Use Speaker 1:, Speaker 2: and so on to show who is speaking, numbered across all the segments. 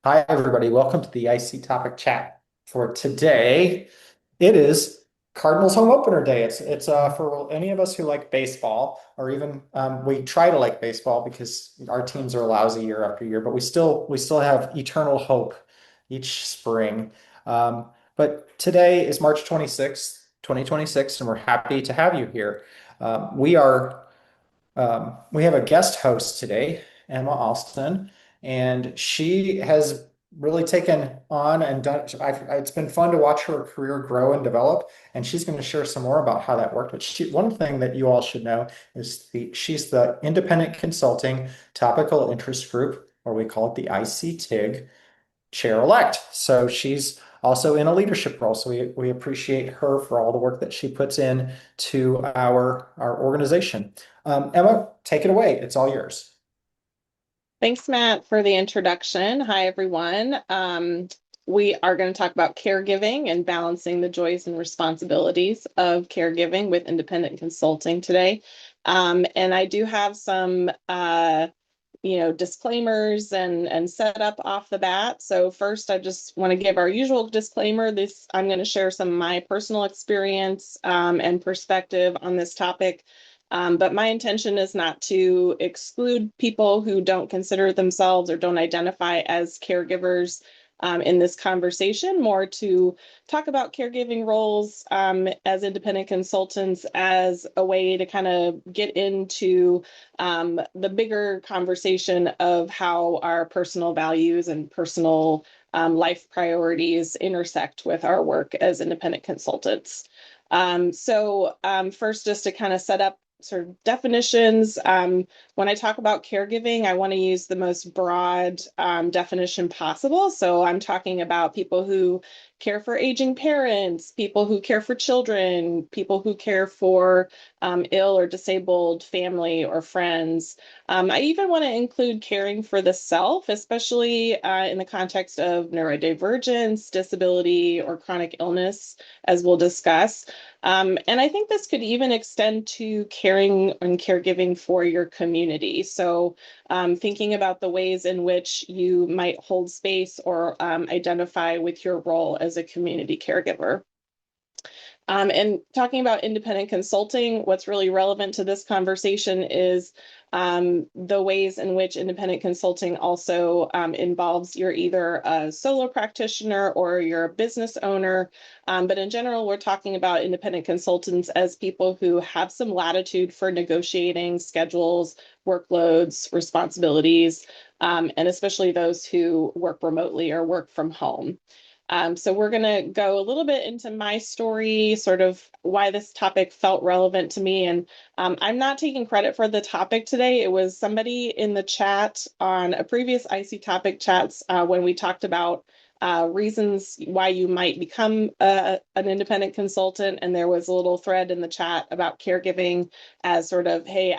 Speaker 1: Hi, everybody. Welcome to the IC Topic Chat. For today, it is Cardinals home opener day. It's for any of us who like baseball, or even we try to like baseball because our teams are lousy year after year, but we still have eternal hope each spring. But today is March 26th, 2026, and we're happy to have you here. We have a guest host today, Emma Alston, and she has really taken on and done. It's been fun to watch her career grow and develop, and she's going to share some more about how that worked. But one thing that you all should know is she's the Independent Consulting Topical Interest Group, or we call it the ICTIG chair-elect. So she's also in a leadership role. So we appreciate her for all the work that she puts in to our organization. Emma, take it away. It's all yours.
Speaker 2: Thanks, Matt, for the introduction. Hi, everyone. We are going to talk about caregiving and balancing the joys and responsibilities of caregiving with independent consulting today. And I do have some, disclaimers and setup off the bat. So first, I just want to give our usual disclaimer. I'm going to share some of my personal experience and perspective on this topic. But my intention is not to exclude people who don't consider themselves or don't identify as caregivers in this conversation, more to talk about caregiving roles as independent consultants as a way to kind of get into the bigger conversation of how our personal values and personal life priorities intersect with our work as independent consultants. First, just to kind of set up sort of definitions. When I talk about caregiving, I want to use the most broad definition possible. So I'm talking about people who care for aging parents, people who care for children, people who care for ill or disabled family or friends. I even want to include caring for the self, especially in the context of neurodivergence, disability, or chronic illness, as we'll discuss. And I think this could even extend to caring and caregiving for your community. So thinking about the ways in which you might hold space or identify with your role as a community caregiver. And talking about independent consulting, what's really relevant to this conversation is the ways in which independent consulting also involves you're either a solo practitioner or you're a business owner. But in general, we're talking about independent consultants as people who have some latitude for negotiating schedules, workloads, responsibilities, and especially those who work remotely or work from home. So we're going to go a little bit into my story, sort of why this topic felt relevant to me. And I'm not taking credit for the topic today. It was somebody in the chat on a previous IC topic chats when we talked about reasons why you might become an independent consultant. And there was a little thread in the chat about caregiving as sort of, hey,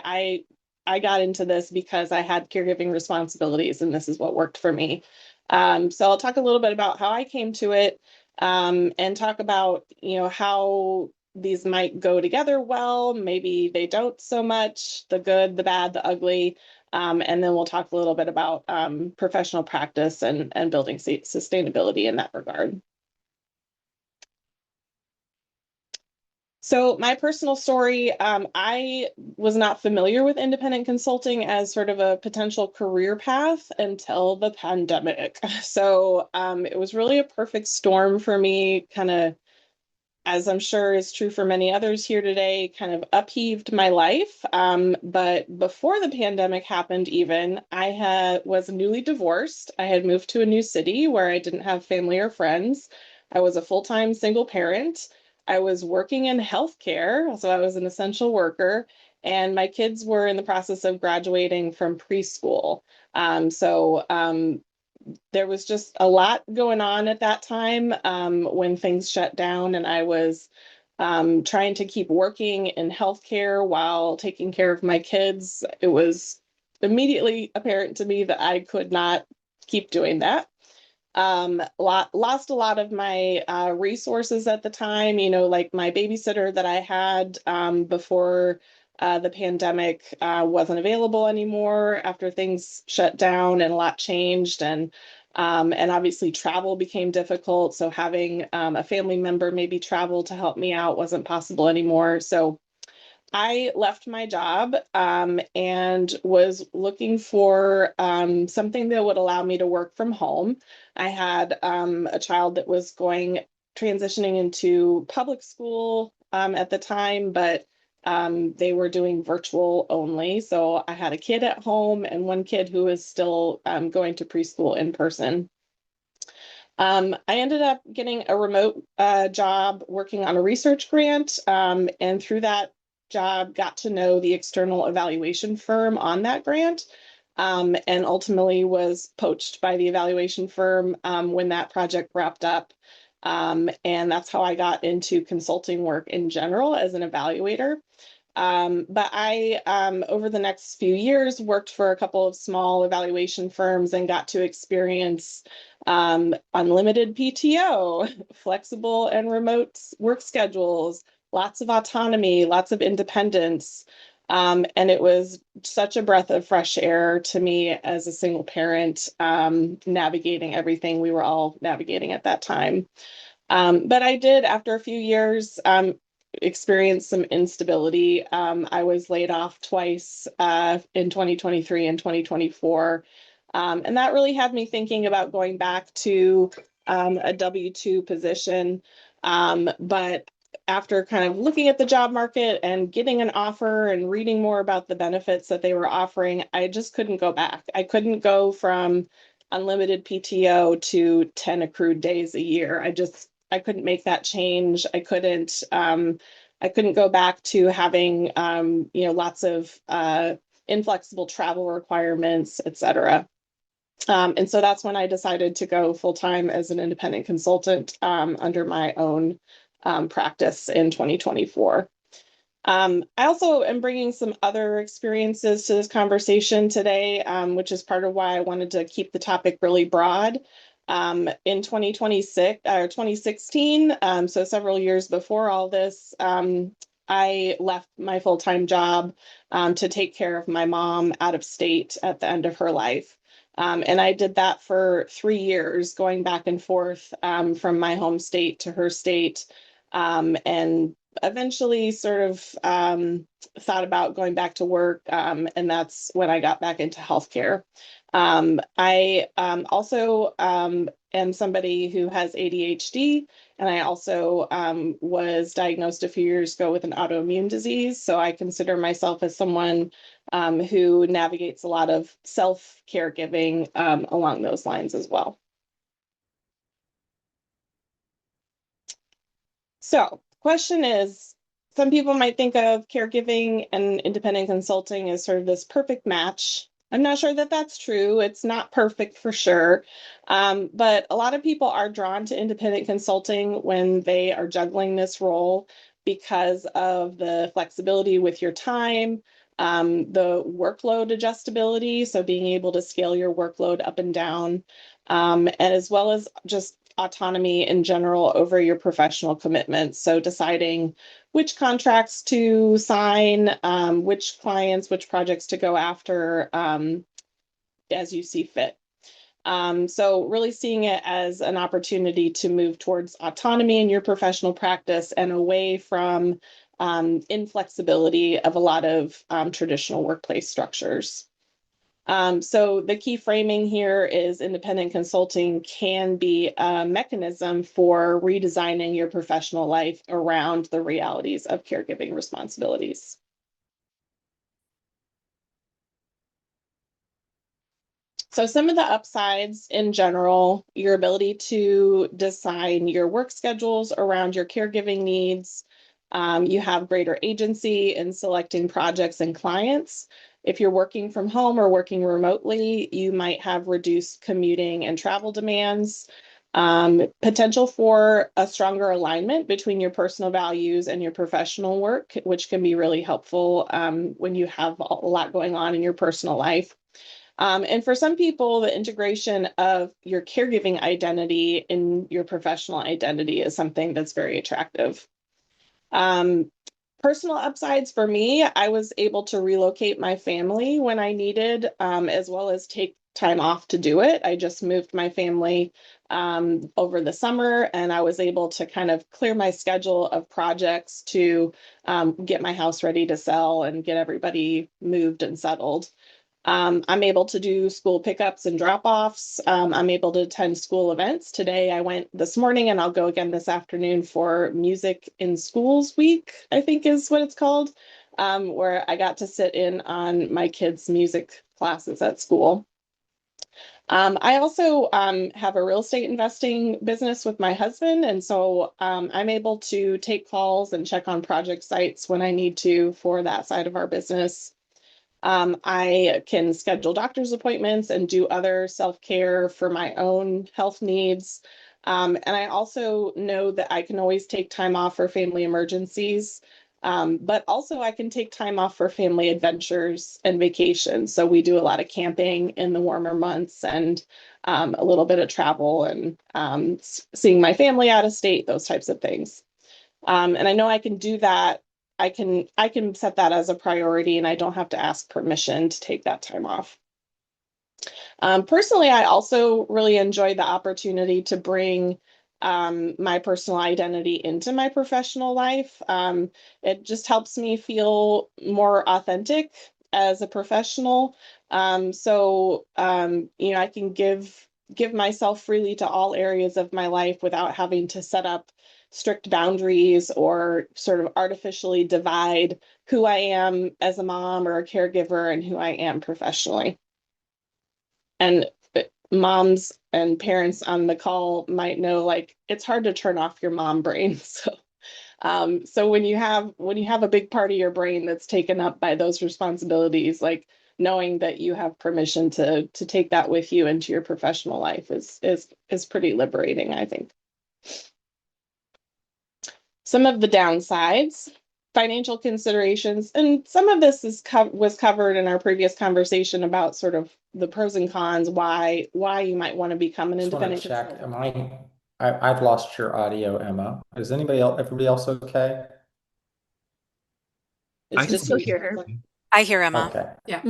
Speaker 2: I got into this because I had caregiving responsibilities and this is what worked for me. So I'll talk a little bit about how I came to it, and talk about, how these might go together well. Maybe they don't so much, the good, the bad, the ugly. And then we'll talk a little bit about professional practice and building sustainability in that regard. So my personal story, I was not familiar with independent consulting as sort of a potential career path until the pandemic. So it was really a perfect storm for me, kind of, as I'm sure is true for many others here today, kind of upheaved my life. But before the pandemic happened, even, was newly divorced. I had moved to a new city where I didn't have family or friends. I was a full-time single parent. I was working in healthcare, so I was an essential worker, and my kids were in the process of graduating from preschool. There was just a lot going on at that time when things shut down, and I was trying to keep working in healthcare while taking care of my kids. It was immediately apparent to me that I could not keep doing that. Lost a lot of my resources at the time, like my babysitter that I had before the pandemic wasn't available anymore after things shut down and a lot changed. And And obviously travel became difficult. So having a family member maybe travel to help me out wasn't possible anymore. So I left my job and was looking for something that would allow me to work from home. I had a child that was transitioning into public school at the time, but they were doing virtual only. So I had a kid at home and one kid who was still going to preschool in person. I ended up getting a remote job working on a research grant, and through that job, got to know the external evaluation firm on that grant, and ultimately was poached by the evaluation firm when that project wrapped up. And that's how I got into consulting work in general as an evaluator. But I, over the next few years, worked for a couple of small evaluation firms and got to experience unlimited PTO, flexible and remote work schedules, lots of autonomy, lots of independence. And it was such a breath of fresh air to me as a single parent, navigating everything we were all navigating at that time. But I did, after a few years, experience some instability. I was laid off twice in 2023 and 2024. And that really had me thinking about going back to a W-2 position. But after kind of looking at the job market and getting an offer and reading more about the benefits that they were offering, I just couldn't go back. I couldn't go from unlimited PTO to 10 accrued days a year. I couldn't make that change. I couldn't go back to having lots of inflexible travel requirements, et cetera. And so that's when I decided to go full time as an independent consultant under my own practice in 2024. I also am bringing some other experiences to this conversation today, which is part of why I wanted to keep the topic really broad. In 2026 or 2016, so several years before all this, I left my full-time job to take care of my mom out of state at the end of her life. And I did that for 3 years, going back and forth from my home state to her state, and eventually sort of thought about going back to work, and that's when I got back into healthcare. I also am somebody who has ADHD, and I also was diagnosed a few years ago with an autoimmune disease. So I consider myself as someone who navigates a lot of self-caregiving along those lines as well. So, question is, some people might think of caregiving and independent consulting as sort of this perfect match. I'm not sure that that's true. It's not perfect for sure. But a lot of people are drawn to independent consulting when they are juggling this role because of the flexibility with your time, the workload adjustability, so being able to scale your workload up and down, and as well as just autonomy in general over your professional commitments. So deciding which contracts to sign, which clients, which projects to go after as you see fit. So really seeing it as an opportunity to move towards autonomy in your professional practice and away from inflexibility of a lot of traditional workplace structures. So the key framing here is independent consulting can be a mechanism for redesigning your professional life around the realities of caregiving responsibilities. So some of the upsides in general, your ability to design your work schedules around your caregiving needs. You have greater agency in selecting projects and clients. If you're working from home or working remotely, you might have reduced commuting and travel demands. Potential for a stronger alignment between your personal values and your professional work, which can be really helpful when you have a lot going on in your personal life. And for some people, the integration of your caregiving identity in your professional identity is something that's very attractive. Um, Personal upsides for me, I was able to relocate my family when I needed, as well as take time off to do it. I just moved my family over the summer, and I was able to kind of clear my schedule of projects to get my house ready to sell and get everybody moved and settled. I'm able to do school pickups and drop-offs. I'm able to attend school events. Today I went this morning and I'll go again this afternoon for Music in Schools Week, I think is what it's called, where I got to sit in on my kids' music classes at school. I also have a real estate investing business with my husband, and so I'm able to take calls and check on project sites when I need to for that side of our business. I can schedule doctor's appointments and do other self-care for my own health needs. And I also know that I can always take time off for family emergencies. But also I can take time off for family adventures and vacations. So we do a lot of camping in the warmer months and a little bit of travel and seeing my family out of state, those types of things. And I know I can do that. I can set that as a priority and I don't have to ask permission to take that time off. Personally, I also really enjoy the opportunity to bring my personal identity into my professional life. It just helps me feel more authentic as a professional. I can give myself freely to all areas of my life without having to set up strict boundaries or sort of artificially divide who I am as a mom or a caregiver and who I am professionally. And moms and parents on the call might know like it's hard to turn off your mom brain. So when you have a big part of your brain that's taken up by those responsibilities, like knowing that you have permission to take that with you into your professional life is pretty liberating, I think. Some of the downsides, financial considerations, and some of this was covered in our previous conversation about sort of the pros and cons, why you might want to become an
Speaker 1: Just want to
Speaker 2: independent
Speaker 1: check.
Speaker 2: consultant.
Speaker 1: I've lost your audio, Emma. Is everybody else okay?
Speaker 2: It's
Speaker 3: I
Speaker 4: I
Speaker 2: just
Speaker 4: still
Speaker 2: me.
Speaker 4: hear her.
Speaker 3: I hear Emma.
Speaker 1: Okay.
Speaker 4: Yeah.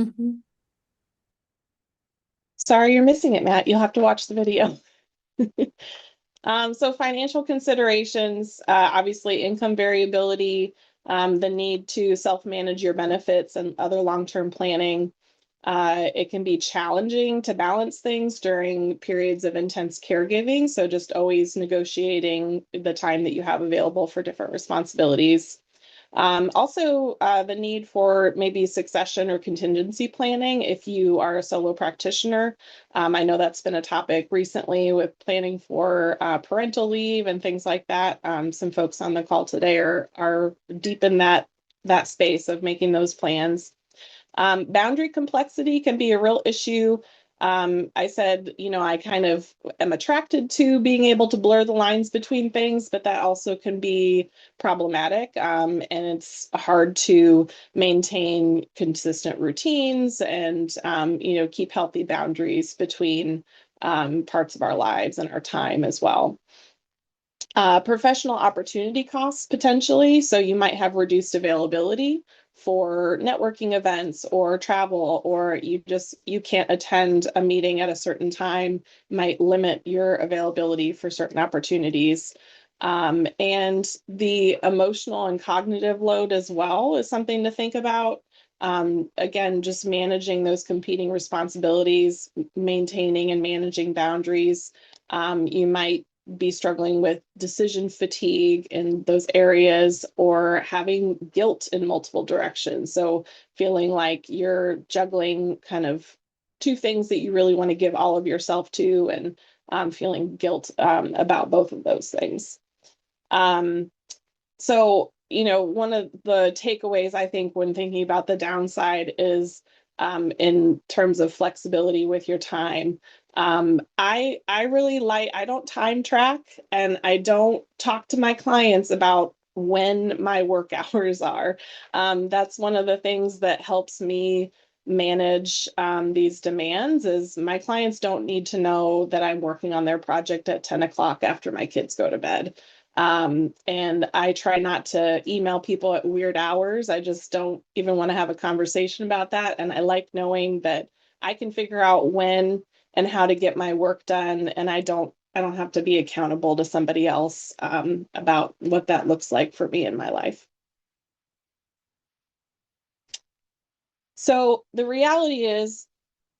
Speaker 2: Sorry, you're missing it, Matt. You'll have to watch the video. So financial considerations, obviously income variability, the need to self-manage your benefits and other long-term planning. It can be challenging to balance things during periods of intense caregiving. So just always negotiating the time that you have available for different responsibilities. Also, the need for maybe succession or contingency planning if you are a solo practitioner. I know that's been a topic recently with planning for parental leave and things like that. Some folks on the call today are deep in that space of making those plans. Boundary complexity can be a real issue. I said, I kind of am attracted to being able to blur the lines between things, but that also can be problematic. And it's hard to maintain consistent routines and, keep healthy boundaries between parts of our lives and our time as well. Professional opportunity costs potentially. So you might have reduced availability for networking events or travel, or you can't attend a meeting at a certain time, might limit your availability for certain opportunities. And the emotional and cognitive load as well is something to think about. Again, just managing those competing responsibilities, maintaining and managing boundaries. You might be struggling with decision fatigue in those areas or having guilt in multiple directions. So feeling like you're juggling kind of two things that you really want to give all of yourself to and feeling guilt about both of those things. One of the takeaways I think when thinking about the downside is in terms of flexibility with your time. I really I don't time track and I don't talk to my clients about when my work hours are. That's one of the things that helps me manage these demands is my clients don't need to know that I'm working on their project at 10 o'clock after my kids go to bed. And I try not to email people at weird hours. I just don't even want to have a conversation about that. And I like knowing that I can figure out when and how to get my work done, and I don't have to be accountable to somebody else about what that looks like for me in my life. So the reality is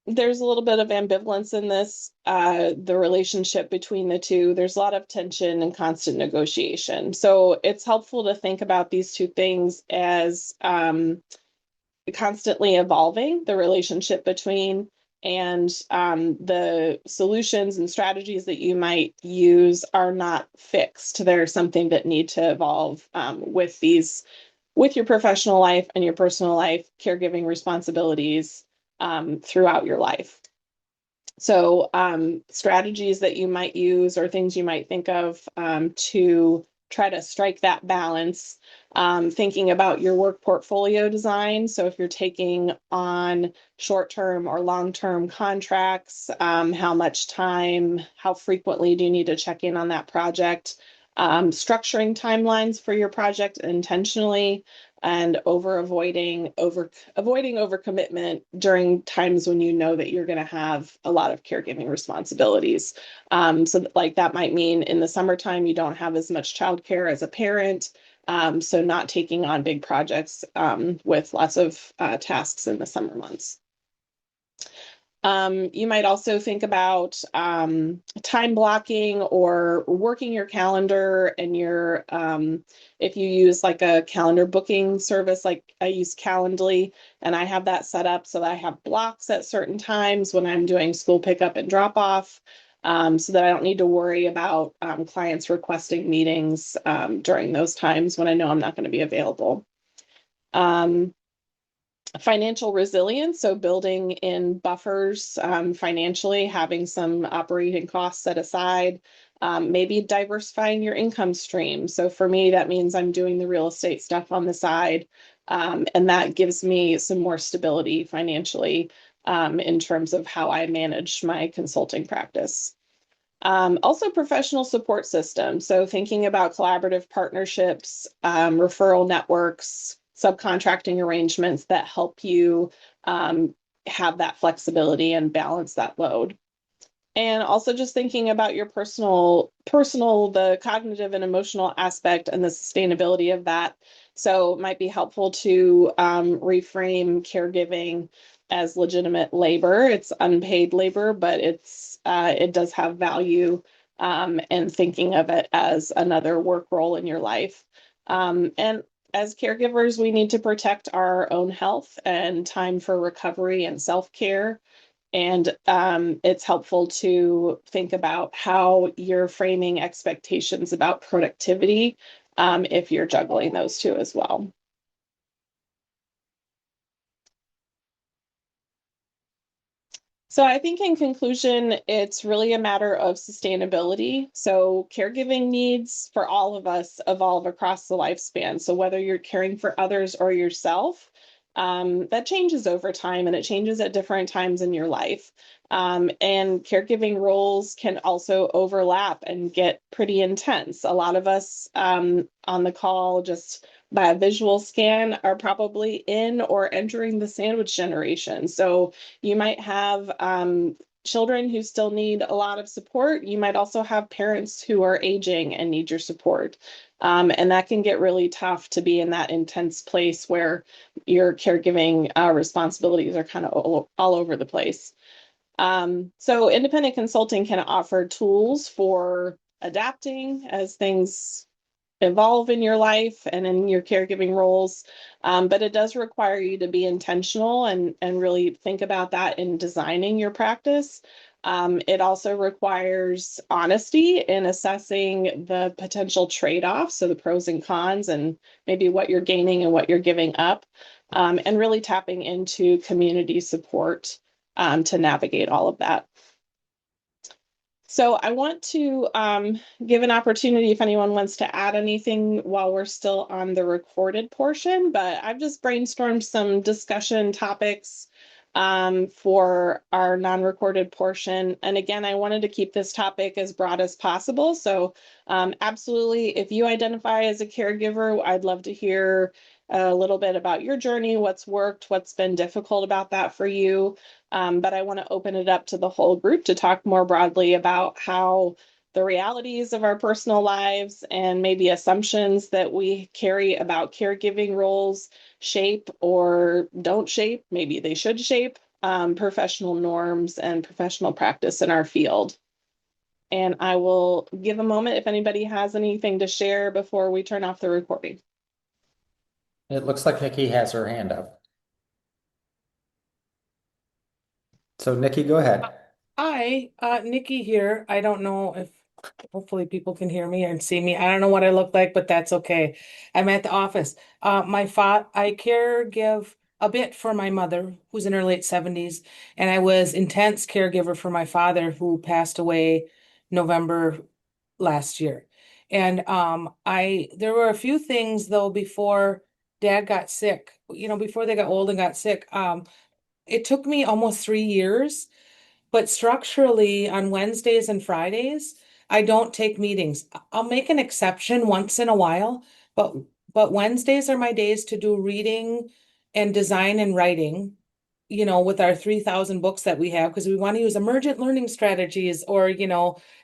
Speaker 2: there's a little bit of ambivalence in this, the relationship between the two. There's a lot of tension and constant negotiation. So it's helpful to think about these two things as constantly evolving, the relationship between, and the solutions and strategies that you might use are not fixed. They're something that need to evolve with your professional life and your personal life, caregiving responsibilities throughout your life. So, strategies that you might use or things you might think of to try to strike that balance, thinking about your work portfolio design. So, if you're taking on short term or long term contracts, how much time, how frequently do you need to check in on that project? Structuring timelines for your project intentionally and avoiding overcommitment during times when you know that you're going to have a lot of caregiving responsibilities. So like that might mean in the summertime you don't have as much childcare as a parent. So not taking on big projects with lots of tasks in the summer months. You might also think about time blocking or working your calendar and if you use like a calendar booking service, like I use Calendly, and I have that set up so that I have blocks at certain times when I'm doing school pickup and drop off, so that I don't need to worry about clients requesting meetings during those times when I know I'm not going to be available. Um, Financial resilience, so building in buffers financially, having some operating costs set aside, maybe diversifying your income stream. So for me, that means I'm doing the real estate stuff on the side, and that gives me some more stability financially in terms of how I manage my consulting practice. Also, professional support systems. So, thinking about collaborative partnerships, referral networks, subcontracting arrangements that help you have that flexibility and balance that load. And also just thinking about your the cognitive and emotional aspect and the sustainability of that. So it might be helpful to reframe caregiving as legitimate labor. It's unpaid labor, but it does have value, and thinking of it as another work role in your life. And as caregivers, we need to protect our own health and time for recovery and self-care. And it's helpful to think about how you're framing expectations about productivity if you're juggling those two as well. So I think in conclusion, it's really a matter of sustainability. So caregiving needs for all of us evolve across the lifespan. So whether you're caring for others or yourself, that changes over time and it changes at different times in your life. And caregiving roles can also overlap and get pretty intense. A lot of us on the call, just by a visual scan, are probably in or entering the sandwich generation. So you might have children who still need a lot of support. You might also have parents who are aging and need your support. And that can get really tough to be in that intense place where your caregiving responsibilities are kind of all over the place. So independent consulting can offer tools for adapting as things evolve in your life and in your caregiving roles. But it does require you to be intentional and really think about that in designing your practice. It also requires honesty in assessing the potential trade-offs, so the pros and cons, and maybe what you're gaining and what you're giving up, and really tapping into community support to navigate all of that. So I want to give an opportunity if anyone wants to add anything while we're still on the recorded portion, but I've just brainstormed some discussion topics for our non-recorded portion. And again, I wanted to keep this topic as broad as possible. So absolutely, if you identify as a caregiver, I'd love to hear a little bit about your journey, what's worked, what's been difficult about that for you. But I want to open it up to the whole group to talk more broadly about how the realities of our personal lives and maybe assumptions that we carry about caregiving roles shape or don't shape, maybe they should shape professional norms and professional practice in our field. And I will give a moment if anybody has anything to share before we turn off the recording.
Speaker 1: It looks like Nikki has her hand up. So Nikki, go ahead.
Speaker 3: Hi, Nikki here. I don't know if hopefully people can hear me and see me. I don't know what I look like, but that's okay. I'm at the office. I caregive a bit for my mother, who's in her late 70s, and I was intense caregiver for my father, who passed away November last year. And I there were a few things though before Dad got sick, before they got old and got sick. It took me almost 3 years, but structurally, on Wednesdays and Fridays, I don't take meetings. I'll make an exception once in a while, but Wednesdays are my days to do reading and design and writing, with our 3,000 books that we have, because we want to use emergent learning strategies or,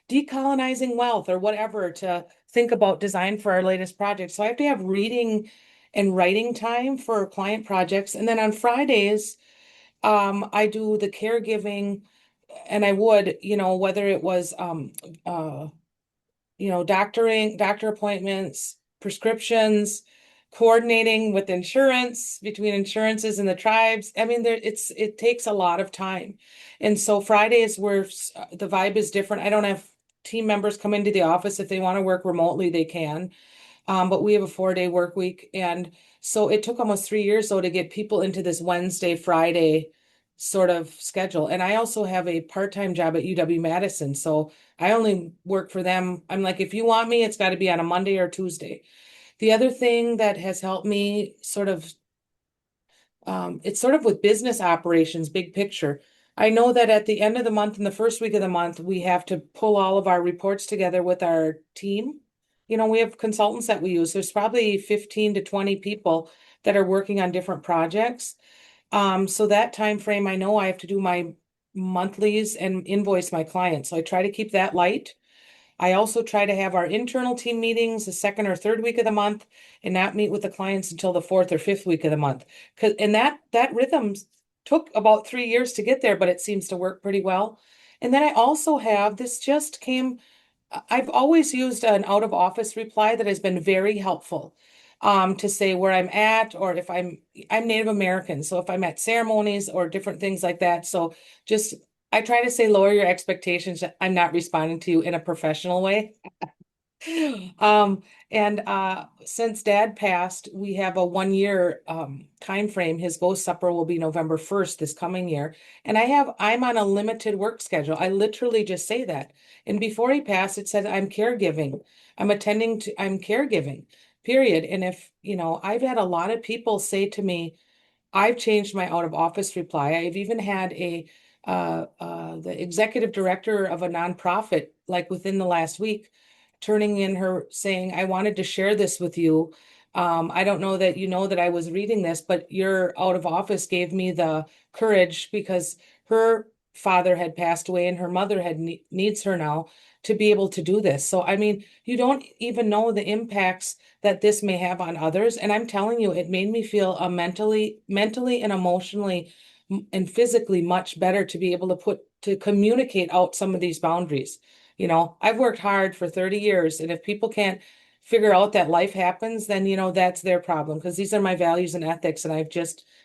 Speaker 3: decolonizing wealth or whatever to think about design for our latest project. So I have to have reading and writing time for client projects. And then on Fridays, I do the caregiving, and I would, whether it was doctor appointments, prescriptions, coordinating with insurance, between insurances and the tribes. I mean, it takes a lot of time. And so Fridays where the vibe is different. I don't have team members come into the office. If they want to work remotely, they can. But we have a 4-day work week. And so it took almost 3 years though to get people into this Wednesday, Friday sort of schedule. And I also have a part-time job at UW-Madison. So I only work for them. I'm like, if you want me, it's got to be on a Monday or Tuesday. The other thing that has helped me it's sort of with business operations, big picture. I know that at the end of the month and the first week of the month, we have to pull all of our reports together with our team. We have consultants that we use. There's probably 15 to 20 people that are working on different projects. So that time frame, I know I have to do my monthlies and invoice my clients. So I try to keep that light. I also try to have our internal team meetings the second or third week of the month and not meet with the clients until the fourth or fifth week of the month. And that rhythm took about 3 years to get there, but it seems to work pretty well. And then I also have this just came I've always used an out of office reply that has been very helpful. To say where I'm at, or if I'm Native American, so if I'm at ceremonies or different things like that. So just I try to say lower your expectations. I'm not responding to you in a professional way. Um, and since Dad passed, we have a 1 year time frame. His ghost supper will be November 1st this coming year. And I'm on a limited work schedule. I literally just say that. And before he passed, it said I'm caregiving. I'm caregiving, period. And if, I've had a lot of people say to me, I've changed my out of office reply. I've even had the executive director of a nonprofit, like within the last week, turning in her saying, I wanted to share this with you. I don't know that you know that I was reading this, but your out of office gave me the courage because her father had passed away and her mother needs her now to be able to do this. So, I mean, you don't even know the impacts that this may have on others. And I'm telling you, it made me feel mentally and emotionally and physically much better to be able to communicate out some of these boundaries. I've worked hard for 30 years, and if people can't figure out that life happens, then, that's their problem because these are my values and ethics. And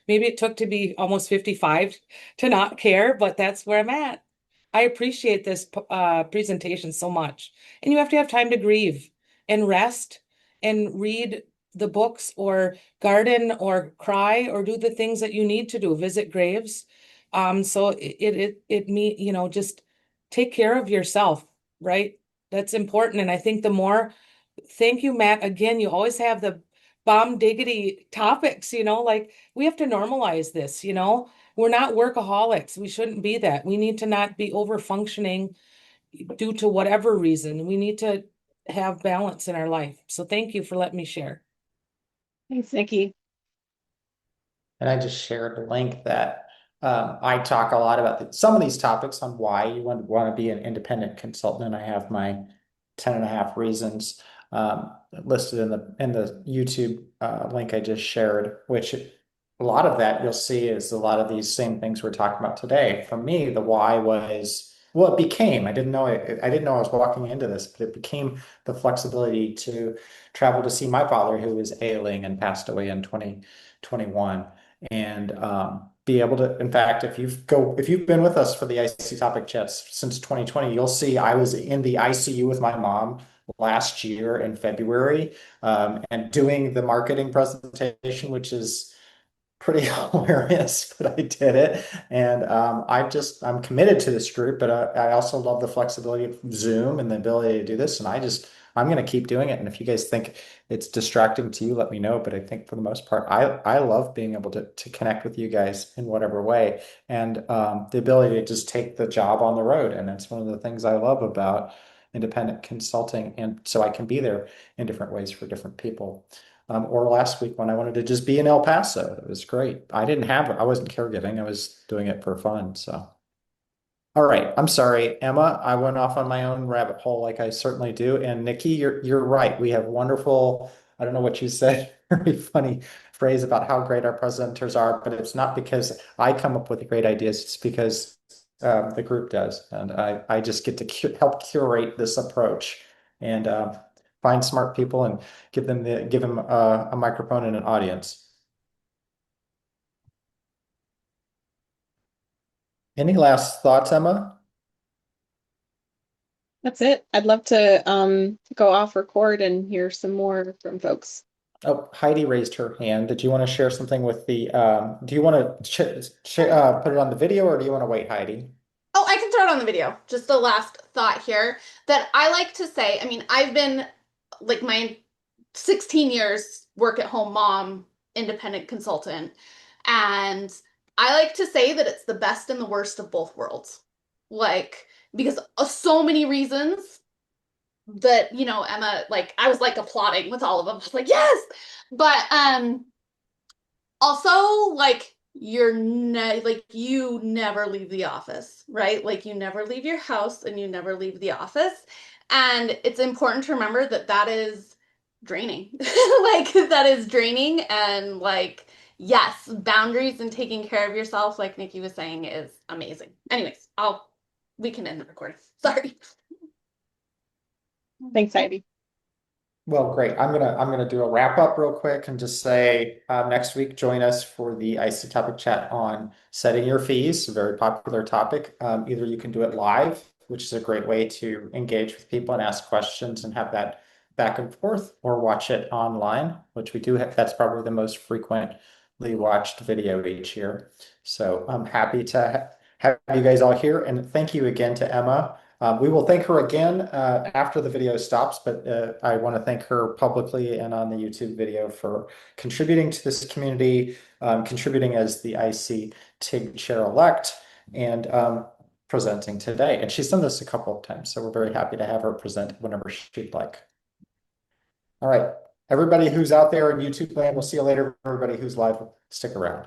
Speaker 3: maybe it took to be almost 55 to not care, but that's where I'm at. I appreciate this presentation so much. And you have to have time to grieve and rest and read the books or garden or cry or do the things that you need to do, visit graves. So just take care of yourself, right? That's important. And I think thank you, Matt. Again, you always have the bomb diggity topics, like we have to normalize this, we're not workaholics. We shouldn't be that. We need to not be over functioning due to whatever reason. We need to have balance in our life. So thank you for letting me share.
Speaker 2: Thanks, Nikki.
Speaker 1: And I just shared a link that I talk a lot about some of these topics on why you want to be an independent consultant. And I have my 10 and a half reasons listed in the YouTube link I just shared, which a lot of that you'll see is a lot of these same things we're talking about today. For me, the why was, well, it became, I didn't know I was walking into this, but it became the flexibility to travel to see my father who was ailing and passed away in 2021 and be able to, in fact, if you've been with us for the IC topic chats since 2020, you'll see I was in the ICU with my mom last year in February, and doing the marketing presentation, which is pretty hilarious, but I did it. And I'm committed to this group, but I also love the flexibility of Zoom and the ability to do this. And I'm going to keep doing it. And if you guys think it's distracting to you, let me know. But I think for the most part, I love being able to connect with you guys in whatever way, and the ability to just take the job on the road. And that's one of the things I love about independent consulting. And so I can be there in different ways for different people. Or last week when I wanted to just be in El Paso. It was great. I wasn't caregiving. I was doing it for fun. So, all right. I'm sorry, Emma. I went off on my own rabbit hole like I certainly do. And Nikki, you're right. We have wonderful, I don't know what you said, very funny phrase about how great our presenters are, but it's not because I come up with the great ideas. It's because the group does. And I just get to help curate this approach and find smart people and give them a microphone and an audience. Any last thoughts, Emma?
Speaker 2: That's it. I'd love to go off record and hear some more from folks.
Speaker 1: Oh, Heidi raised her hand. Did you want to share something with the, do you want to put it on the video or do you want to wait, Heidi?
Speaker 4: Oh, I can throw it on the video. Just a last thought here that I like to say. I mean, I've been like my 16 years work at home mom, independent consultant, and I like to say that it's the best and the worst of both worlds. Like, because of so many reasons that, Emma, like, I was like applauding with all of them. I was like, yes. But also, like, you never leave the office, right? Like you never leave your house and you never leave the office. And it's important to remember that that is draining. Like that is draining, and like yes, boundaries and taking care of yourself, like Nikki was saying, is amazing. Anyways, we can end the recording. Sorry.
Speaker 2: Thanks, Ivy.
Speaker 1: Well, great. I'm gonna do a wrap up real quick and just say next week join us for the IC topic chat on setting your fees, a very popular topic. Either you can do it live, which is a great way to engage with people and ask questions and have that back and forth, or watch it online, which we do have. That's probably the most frequently watched video each year. So I'm happy to have you guys all here, and thank you again to Emma. We will thank her again after the video stops, but I want to thank her publicly and on the YouTube video for contributing to this community, contributing as the IC TIG chair-elect, and presenting today. And she's done this a couple of times, so we're very happy to have her present whenever she'd like. All right, everybody who's out there in YouTube land, we'll see you later. Everybody who's live, stick around.